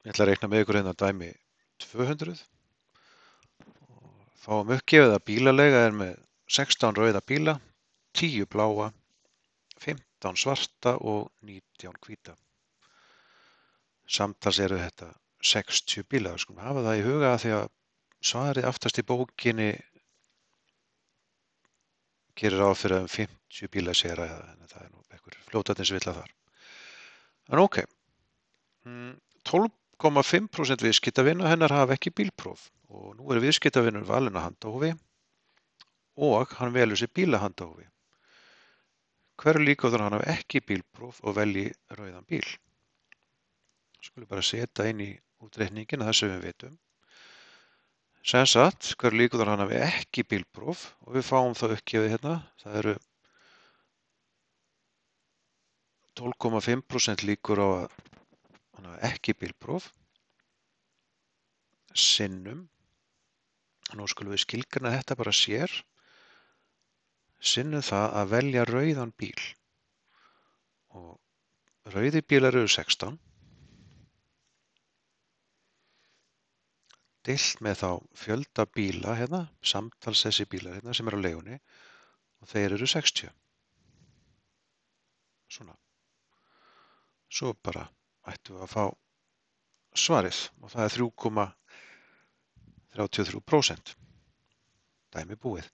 Ég ætla að reikna með ykkur hérna dæmi 200 og fáum uppgefið að bílaleiga er með 16 rauða bíla, 10 bláa, 15 svarta og 19 hvíta. Samtals eru þetta 60 bílar. Við skulum hafa það í huga því að svarið aftast í bókinni gerir ráð fyrir að 50 bílar sé að ræða, en það er nú einhver fljótandi þar. En ok, 12,5% viðskiptavina hennar hafa ekki bílpróf og nú er viðskiptavinur valinn að handahófi og hann velur sér bílahandahófi. Hver er líkur þar hann hafi ekki bílpróf og velji rauðan bíl? Skulum bara setja inn í útreikningin það sem við vitum. Sem sagt, hver er líkur þar hann hafi ekki bílpróf og við fáum þá uppgefið hérna, það eru 12,5% líkur á að hann hafi ekki bílpróf sinnum, nú skulum við skilgreina þetta bara sér, sinnum það að velja rauðan bíl og rauði bílar eru 16, deilt með þá fjölda bíla hérna, samtals þessi bílar hérna sem eru á leigunni og þeir eru 60. Svona. Svo bara ættum við að fá svarið og það er 3,33%. Dæmi búið.